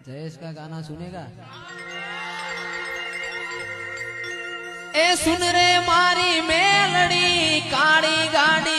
जयेश का गाना सुनेगा। ए सुन रे मारी मेलड़ी काली गाड़ी